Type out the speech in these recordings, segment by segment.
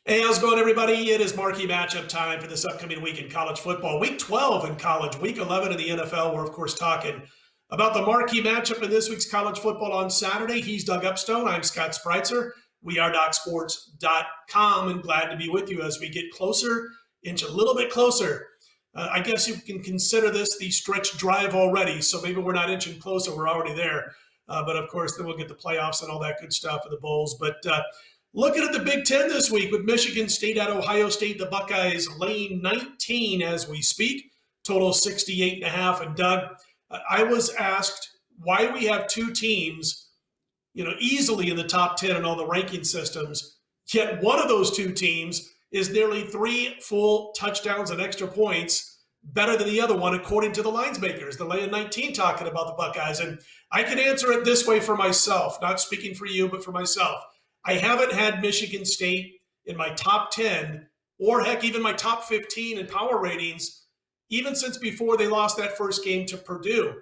Hey, how's it going, everybody? It is marquee matchup time for this upcoming week in college football. Week 12 in college, week 11 in the NFL. We're, of course, talking about the marquee matchup in this week's college football on Saturday. He's Doug Upstone. I'm Scott Spreitzer. We are DocSports.com, and glad to be with you as we get closer, inch a little bit closer. I guess you can consider this the stretch drive already, so maybe we're not inching closer. We're already there. But, of course, then we'll get the playoffs and all that good stuff for the Bowls. But looking at the Big Ten this week with Michigan State at Ohio State, the Buckeyes laying 19 as we speak, total 68.5. And Doug, I was asked why we have two teams, easily in the top 10 in all the ranking systems, yet one of those two teams is nearly 3 full touchdowns and extra points better than the other one, according to the lines makers. They're laying 19 talking about the Buckeyes. And I can answer it this way for myself, not speaking for you, but for myself. I haven't had Michigan State in my top 10 or heck, even my top 15 in power ratings, even since before they lost that first game to Purdue.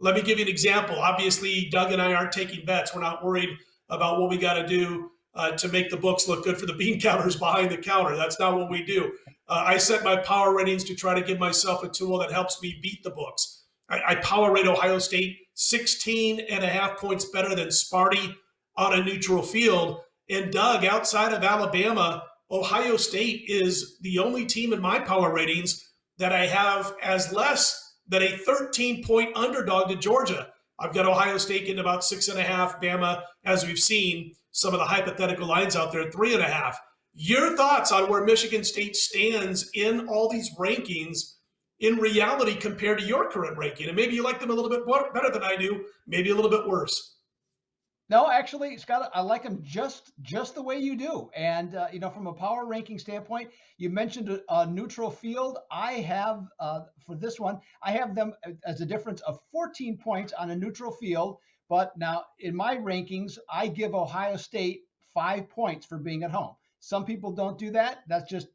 Let me give you an example. Obviously, Doug and I aren't taking bets. We're not worried about what we got to do to make the books look good for the bean counters behind the counter. That's not what we do. I set my power ratings to try to give myself a tool that helps me beat the books. I power rate Ohio State 16.5 points better than Sparty on a neutral field. And Doug, outside of Alabama, Ohio State is the only team in my power ratings that I have as less than a 13-point underdog to Georgia. I've got Ohio State getting about 6.5, Bama, as we've seen some of the hypothetical lines out there, 3.5. Your thoughts on where Michigan State stands in all these rankings in reality compared to your current ranking? And maybe you like them a little bit better than I do, maybe a little bit worse. No, actually, Scott, I like them just the way you do. And, from a power ranking standpoint, you mentioned a neutral field. I have, for this one, I have them as a difference of 14 points on a neutral field. But now in my rankings, I give Ohio State 5 points for being at home. Some people don't do that. That's just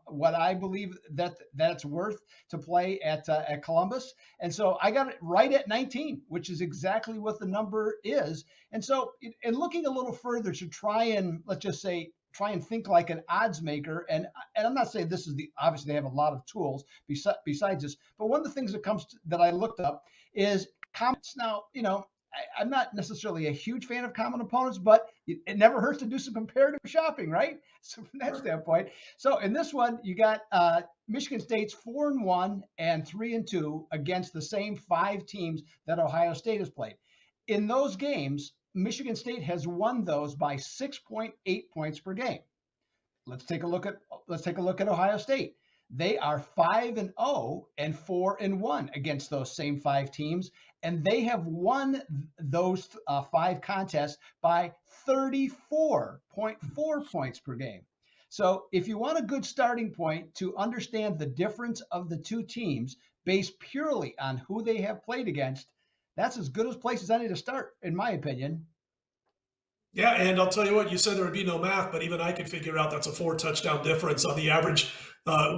what I believe that's worth to play at Columbus. And so I got it right at 19, which is exactly what the number is. And so, in looking a little further to try and think like an odds maker, and I'm not saying this is obviously they have a lot of tools besides this, but one of the things that I looked up is comments. Now, I'm not necessarily a huge fan of common opponents, but it never hurts to do some comparative shopping, right? So from that standpoint, so in this one, you got Michigan State's 4-1 and 3-2 against the same 5 teams that Ohio State has played. In those games, Michigan State has won those by 6.8 points per game. Let's take a look at Ohio State. They are 5-0 and 4-1 against those same 5 teams, and they have won those 5 contests by 34.4 points per game. So if you want a good starting point to understand the difference of the two teams based purely on who they have played against, that's as good a place as any to start, in my opinion. Yeah, and I'll tell you what, you said there would be no math, but even I could figure out that's a 4-touchdown difference on the average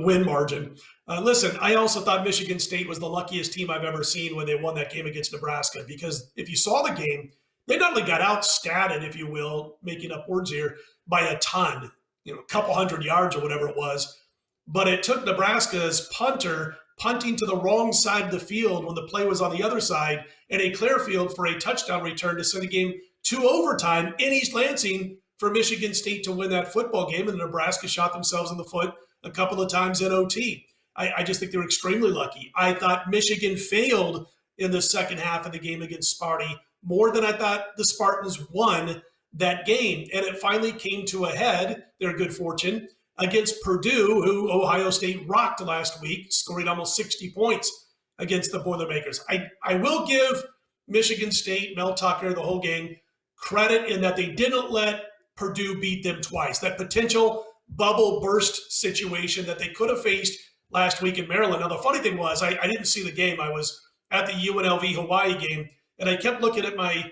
win margin. Listen, I also thought Michigan State was the luckiest team I've ever seen when they won that game against Nebraska, because if you saw the game, they not only got outstatted, if you will, making up words here, by a ton, a couple hundred yards or whatever it was, but it took Nebraska's punter punting to the wrong side of the field when the play was on the other side and a clear field for a touchdown return to send the game to overtime in East Lansing for Michigan State to win that football game, and Nebraska shot themselves in the foot a couple of times in OT. I just think they're extremely lucky. I thought Michigan failed in the second half of the game against Sparty more than I thought the Spartans won that game, and it finally came to a head, their good fortune, against Purdue, who Ohio State rocked last week, scoring almost 60 points against the Boilermakers. I will give Michigan State, Mel Tucker, the whole gang, credit in that they didn't let Purdue beat them twice. That potential bubble burst situation that they could have faced last week in Maryland. Now, the funny thing was, I didn't see the game. I was at the UNLV Hawaii game, and I kept looking at my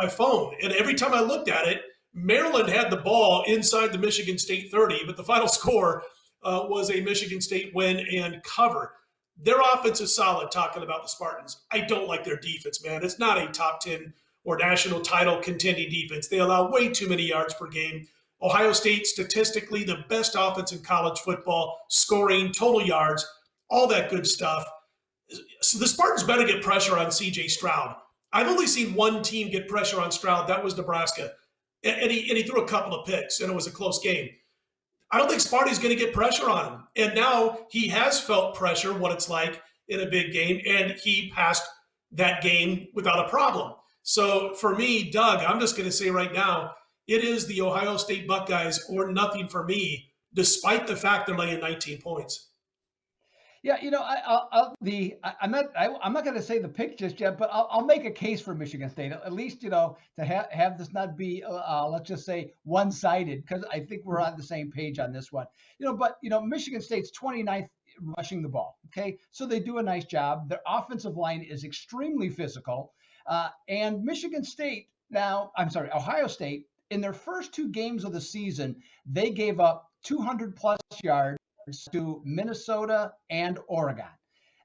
phone. And every time I looked at it, Maryland had the ball inside the Michigan State 30, but the final score was a Michigan State win and cover. Their offense is solid, talking about the Spartans. I don't like their defense, man. It's not a top 10 or national title contending defense. They allow way too many yards per game. Ohio State, statistically, the best offense in college football, scoring, total yards, all that good stuff. So the Spartans better get pressure on CJ Stroud. I've only seen one team get pressure on Stroud. That was Nebraska. And he threw a couple of picks, and it was a close game. I don't think Sparty's going to get pressure on him. And now he has felt pressure, what it's like in a big game, and he passed that game without a problem. So for me, Doug, I'm just going to say right now, it is the Ohio State Buckeyes or nothing for me, despite the fact they're laying 19 points. Yeah, I'm not going to say the pick just yet, but I'll make a case for Michigan State, at least, to have this not be, let's just say, one-sided, because I think we're on the same page on this one. But Michigan State's 29th rushing the ball. Okay, so they do a nice job. Their offensive line is extremely physical, and Ohio State, in their first two games of the season, they gave up 200 plus yards to Minnesota and Oregon.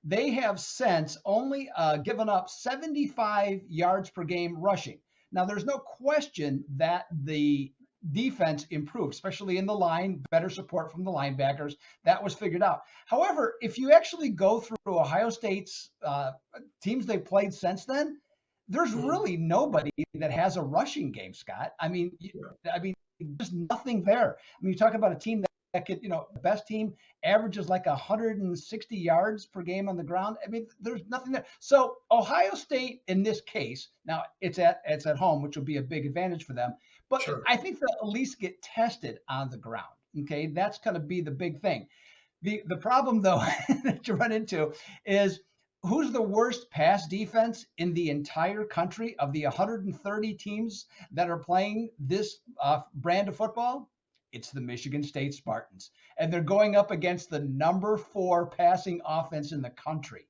They have since only given up 75 yards per game rushing. Now, there's no question that the defense improved, especially in the line, better support from the linebackers. That was figured out. However, if you actually go through Ohio State's teams they've played since then, there's really nobody that has a rushing game, Scott. I mean, there's nothing there. I mean, you talk about a team that could, the best team averages like 160 yards per game on the ground. I mean, there's nothing there. So Ohio State, in this case, now it's at home, which will be a big advantage for them. But sure, I think they'll at least get tested on the ground. Okay, that's going to be the big thing. The problem, though, that you run into is who's the worst pass defense in the entire country of the 130 teams that are playing this brand of football? It's the Michigan State Spartans. And they're going up against the number 4 passing offense in the country.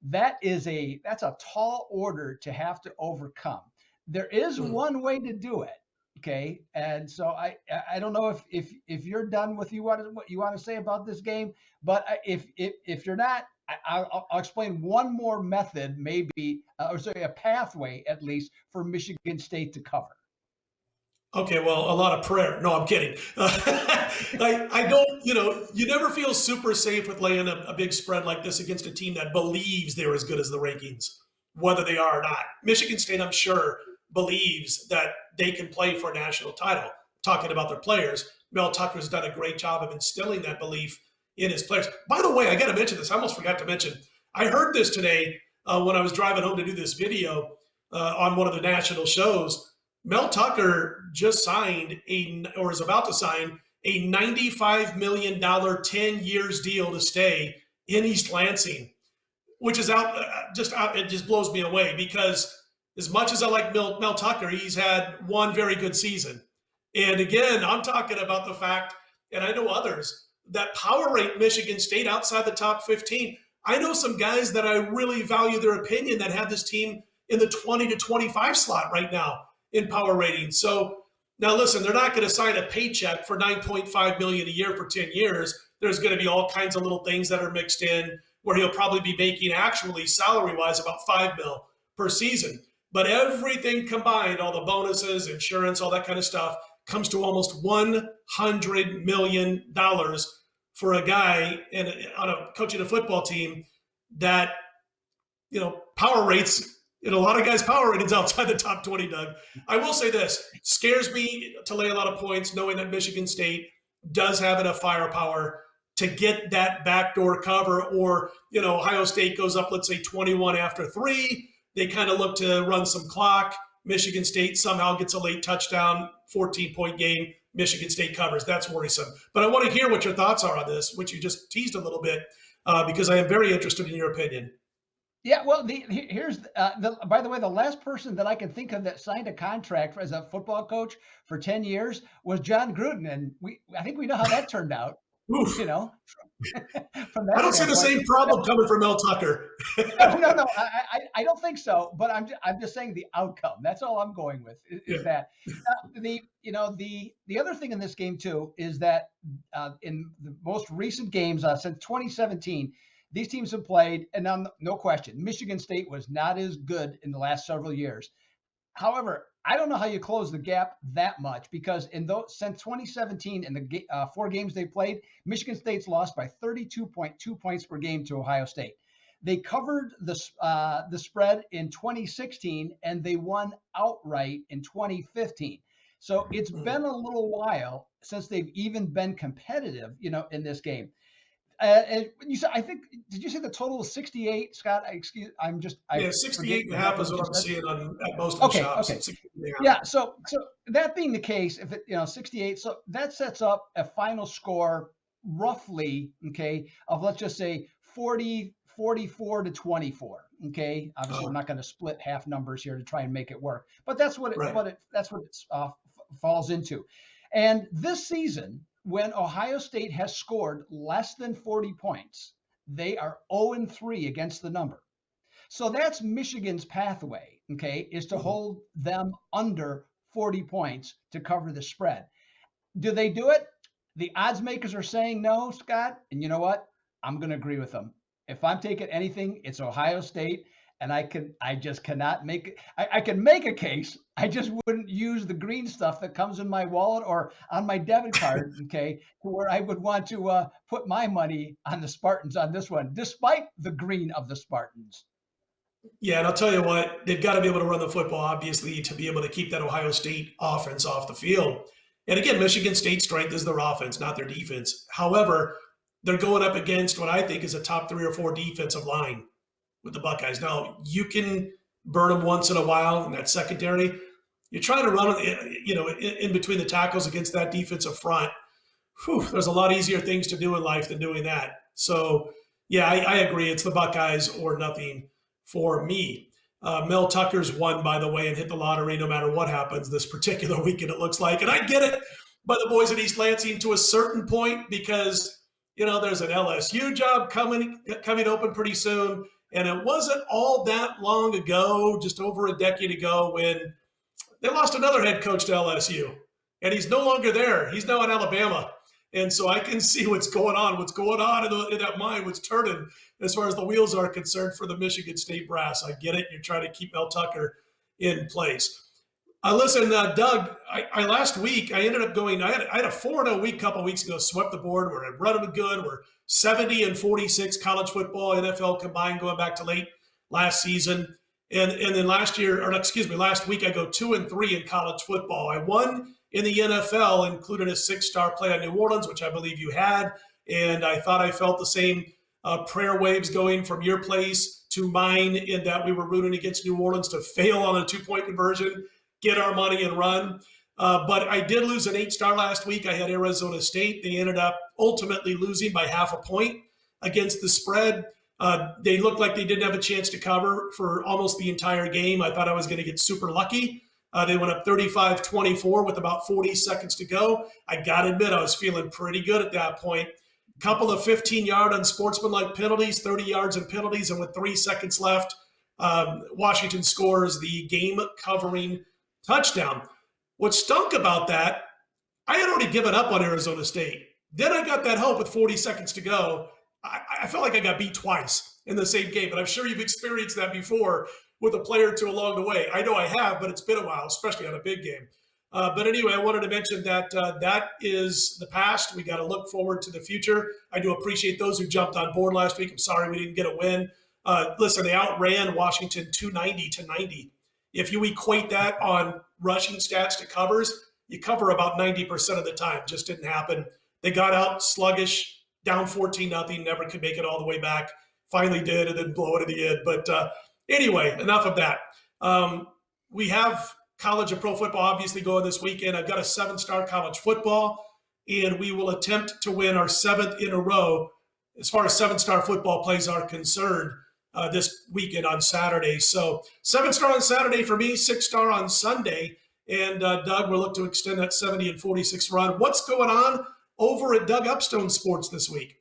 That's a tall order to have to overcome. There is one way to do it. Okay. And so I don't know if you're done with what you want to say about this game, but if you're not, I'll explain one more method, maybe, a pathway at least for Michigan State to cover. Okay, well, a lot of prayer. No, I'm kidding. I don't, you never feel super safe with laying a big spread like this against a team that believes they're as good as the rankings, whether they are or not. Michigan State, I'm sure, believes that they can play for a national title. Talking about their players, Mel Tucker's done a great job of instilling that belief in his players. By the way, I got to mention this. I almost forgot to mention. I heard this today when I was driving home to do this video on one of the national shows. Mel Tucker just signed is about to sign a $95 million 10 years deal to stay in East Lansing, which is it just blows me away because as much as I like Mel Tucker, he's had one very good season. And again, I'm talking about the fact, and I know others, that power rate Michigan State outside the top 15. I know some guys that I really value their opinion that have this team in the 20 to 25 slot right now in power ratings. So now listen, they're not going to sign a paycheck for $9.5 million a year for 10 years. There's going to be all kinds of little things that are mixed in where he'll probably be making actually salary-wise about $5 million per season. But everything combined, all the bonuses, insurance, all that kind of stuff, comes to almost $100 million for a guy on a coaching a football team that, power rates. A lot of guys' power ratings outside the top 20, Doug. I will say this, scares me to lay a lot of points knowing that Michigan State does have enough firepower to get that backdoor cover or, Ohio State goes up, let's say 21 after 3. They kind of look to run some clock. Michigan State somehow gets a late touchdown, 14-point game. Michigan State covers. That's worrisome. But I want to hear what your thoughts are on this, which you just teased a little bit, because I am very interested in your opinion. Yeah, well, here's by the way, the last person that I can think of that signed a contract as a football coach for 10 years was John Gruden, and I think we know how that turned out. Oof. From I don't see the same problem coming from Mel Tucker. No, I don't think so. But I'm just saying the outcome. That's all I'm going with. Is that the other thing in this game too is that in the most recent games since 2017. These teams have played, and now, no question, Michigan State was not as good in the last several years. However, I don't know how you close the gap that much because since 2017 in the 4 games they played, Michigan State's lost by 32.2 points per game to Ohio State. They covered the spread in 2016 and they won outright in 2015. So it's been a little while since they've even been competitive, in this game. And you said, I think, did you say the total is 68, Scott? Yeah, I 68 forget and a half what is you what I'm said. seeing at most of the Okay, shops. okay. 68 and a half. Yeah, so that being the case, if it 68, so that sets up a final score roughly, okay, of let's just say 44 to 24. Okay, obviously I'm not going to split half numbers here to try and make it work, but that's what Right. it falls into. And this season, when Ohio State has scored less than 40 points, they are 0-3 against the number. So that's Michigan's pathway, okay, is to hold them under 40 points to cover the spread. Do they do it? The odds makers are saying no, Scott. And you know what? I'm going to agree with them. If I'm taking anything, it's Ohio State. And I just cannot make it. I can make a case. I just wouldn't use the green stuff that comes in my wallet or on my debit card, okay, to where I would want to put my money on the Spartans on this one, despite the green of the Spartans. Yeah, and I'll tell you what, they've got to be able to run the football, obviously, to be able to keep that Ohio State offense off the field. And again, Michigan State's strength is their offense, not their defense. However, they're going up against what I think is a top 3 or 4 defensive line with the Buckeyes. Now, you can burn them once in a while in that secondary. You're trying to run, in between the tackles against that defensive front. Whew, there's a lot easier things to do in life than doing that. So, yeah, I agree. It's the Buckeyes or nothing for me. Mel Tucker's won, by the way, and hit the lottery no matter what happens this particular weekend, it looks like. And I get it by the boys at East Lansing to a certain point because, there's an LSU job coming open pretty soon. And it wasn't all that long ago, just over a decade ago, when they lost another head coach to LSU. And he's no longer there. He's now in Alabama. And so I can see what's going on in that mind, what's turning as far as the wheels are concerned for the Michigan State brass. I get it. You're trying to keep Mel Tucker in place. Listen, Doug, I last week, I ended up going, I had a 4-0 week a couple weeks ago, swept the board. We're running good. We're 70-46 college football, NFL combined going back to late last season. And then last week, I go 2-3 in college football. I won in the NFL, including a 6-star play on New Orleans, which I believe you had. And I thought I felt the same prayer waves going from your place to mine in that we were rooting against New Orleans to fail on a 2-point conversion, get our money and run. But I did lose an 8-star last week. I had Arizona State. They ended up ultimately losing by half a point against the spread. They looked like they didn't have a chance to cover for almost the entire game. I thought I was going to get super lucky. They went up 35-24 with about 40 seconds to go. I got to admit, I was feeling pretty good at that point. Couple of 15-yard unsportsmanlike penalties, 30 yards in penalties, and with 3 seconds left, Washington scores the game-covering touchdown. What stunk about that, I had already given up on Arizona State. Then I got that hope with 40 seconds to go. I felt like I got beat twice in the same game, and I'm sure you've experienced that before with a player or two along the way. I know I have, but it's been a while, especially on a big game. But anyway, I wanted to mention that that is the past. We got to look forward to the future. I do appreciate those who jumped on board last week. I'm sorry we didn't get a win. Listen, they outran Washington 290-90. If you equate that on rushing stats to covers, you cover about 90% of the time. Just didn't happen. They got out sluggish, down 14-0, never could make it all the way back. Finally did, and then blow it in the end. But anyway, enough of that. We have college and pro football obviously going this weekend. I've got a 7-star college football, and we will attempt to win our 7th in a row as far as 7-star football plays are concerned this weekend on Saturday. So 7-star on Saturday for me, 6-star on Sunday. And Doug, we'll look to extend that 70-46 run. What's going on over at Doug Upstone Sports this week?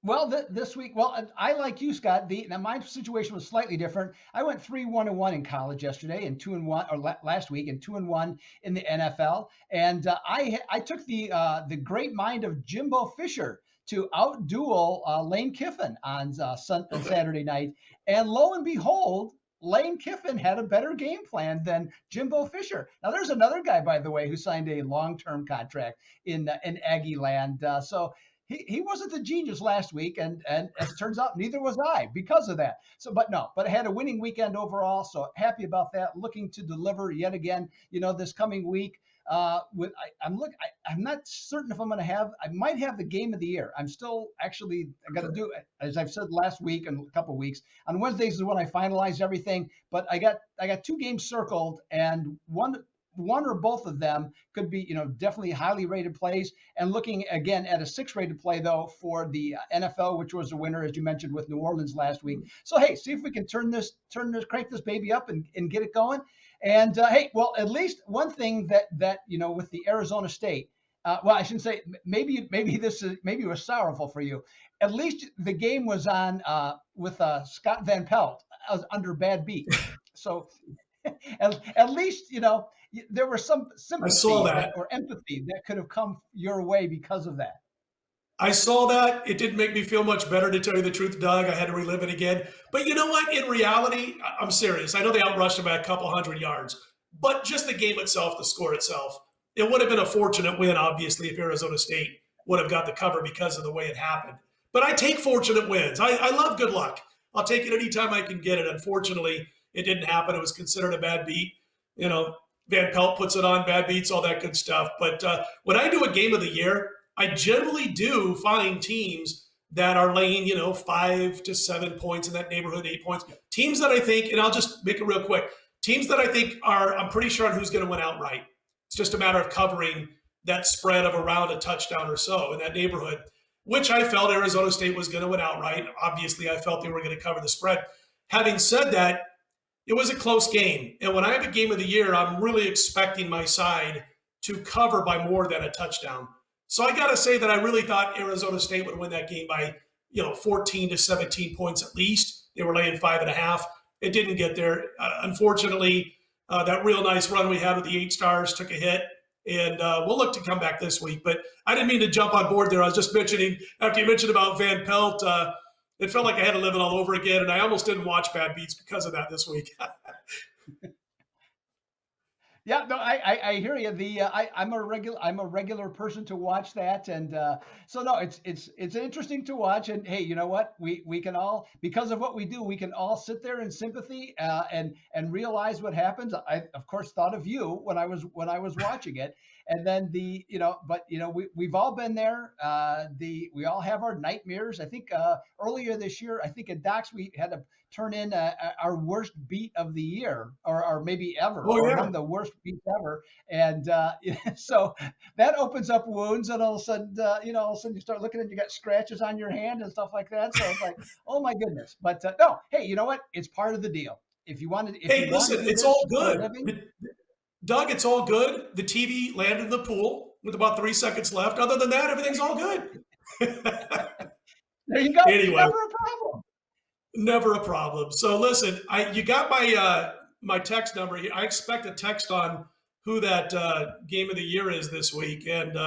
Well, this week, I like you, Scott. Now my situation was slightly different. I went 3-1-1 in college yesterday, and 2-1 or last week, and 2-1 in the NFL. And I took the great mind of Jimbo Fisher to outduel Lane Kiffin on Saturday night. And lo and behold, Lane Kiffin had a better game plan than Jimbo Fisher. Now, there's another guy, by the way, who signed a long-term contract in Aggie land. So he wasn't the genius last week, and as it turns out, neither was I because of that. So, but I had a winning weekend overall, so happy about that. Looking to deliver yet again, this coming week. I'm not certain if I'm going to have. I might have the game of the year. I'm still actually. I got to do, as I've said last week and a couple of weeks. On Wednesdays is when I finalize everything. But I got 2 games circled, and one or both of them could be, definitely highly rated plays. And looking again at a 6 rated play though for the NFL, which was a winner, as you mentioned, with New Orleans last week. So hey, see if we can crank this baby up and get it going. And hey, well, at least one thing that with the Arizona State, well, I shouldn't say maybe it was sorrowful for you. At least the game was on with Scott Van Pelt under bad beat. So at least there was some sympathy or empathy that could have come your way because of that. I saw that. It didn't make me feel much better, to tell you the truth, Doug. I had to relive it again. But you know what? In reality, I'm serious. I know they outrushed him by a couple hundred yards. But just the game itself, the score itself, it would have been a fortunate win, obviously, if Arizona State would have got the cover because of the way it happened. But I take fortunate wins. I love good luck. I'll take it anytime I can get it. Unfortunately, it didn't happen. It was considered a bad beat. Van Pelt puts it on, bad beats, all that good stuff. But when I do a game of the year, I generally do find teams that are laying, 5 to 7 points in that neighborhood, 8 points. Teams that I think, and I'll just make it real quick, teams that I think I'm pretty sure on who's going to win outright. It's just a matter of covering that spread of around a touchdown or so in that neighborhood, which I felt Arizona State was going to win outright. Obviously, I felt they were going to cover the spread. Having said that, it was a close game. And when I have a game of the year, I'm really expecting my side to cover by more than a touchdown. So I got to say that I really thought Arizona State would win that game by, 14 to 17 points at least. They were laying 5.5. It didn't get there. Unfortunately, that real nice run we had with the 8 stars took a hit. And we'll look to come back this week. But I didn't mean to jump on board there. I was just mentioning, after you mentioned about Van Pelt, it felt like I had to live it all over again. And I almost didn't watch Bad Beats because of that this week. Yeah, no, I hear you. I'm a regular person to watch that, and so no, it's interesting to watch. And hey, you know what? We can all, because of what we do, we can all sit there in sympathy and realize what happens. I of course thought of you when I was watching it, and then we've all been there. We all have our nightmares. I think earlier this year, I think at Docs we had to turn in our worst beat of the year, or maybe ever, or one of the worst beats ever. And so that opens up wounds, and all of a sudden, you start looking and you got scratches on your hand and stuff like that. So it's like, oh my goodness. But no, hey, you know what? It's part of the deal. If you wanted, listen, it's all good. Doug, it's all good. The TV landed in the pool with about 3 seconds left. Other than that, everything's all good. There you go. Anyway. Never a problem. Never a problem. So listen, you got my text number here. I expect a text on who that game of the year is this week, and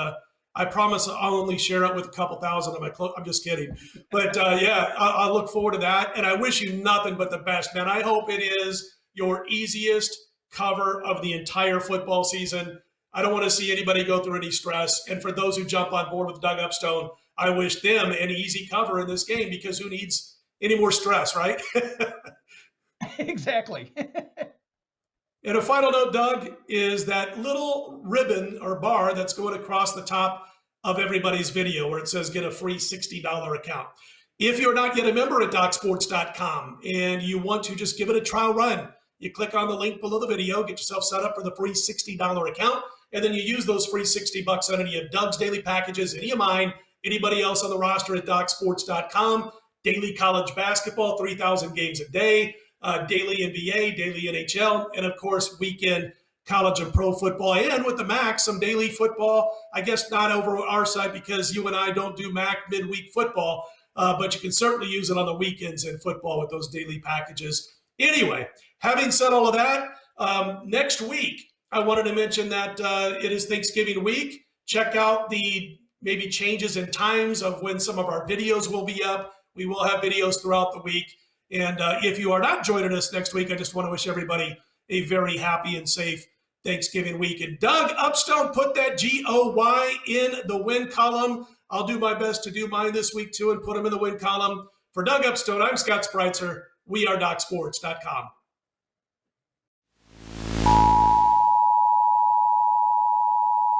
I promise I'll only share it with a couple thousand of my close. I'm just kidding, but I look forward to that, and I wish you nothing but the best, man. I hope it is your easiest cover of the entire football season. I don't want to see anybody go through any stress, and for those who jump on board with Doug Upstone, I wish them an easy cover in this game, because who needs any more stress, right? Exactly. And a final note, Doug, is that little ribbon or bar that's going across the top of everybody's video where it says get a free $60 account. If you're not yet a member at DocSports.com and you want to just give it a trial run, you click on the link below the video, get yourself set up for the free $60 account, and then you use those free $60 on any of Doug's daily packages, any of mine, anybody else on the roster at DocSports.com. Daily college basketball, 3,000 games a day, daily NBA, daily NHL, and of course, weekend college and pro football. And with the MAC, some daily football, I guess not over our side because you and I don't do MAC midweek football, but you can certainly use it on the weekends in football with those daily packages. Anyway, having said all of that, next week, I wanted to mention that it is Thanksgiving week. Check out the maybe changes in times of when some of our videos will be up. We will have videos throughout the week. And if you are not joining us next week, I just want to wish everybody a very happy and safe Thanksgiving week. And Doug Upstone, put that GOY in the win column. I'll do my best to do mine this week too and put them in the win column. For Doug Upstone, I'm Scott Spreitzer. We are DocSports.com.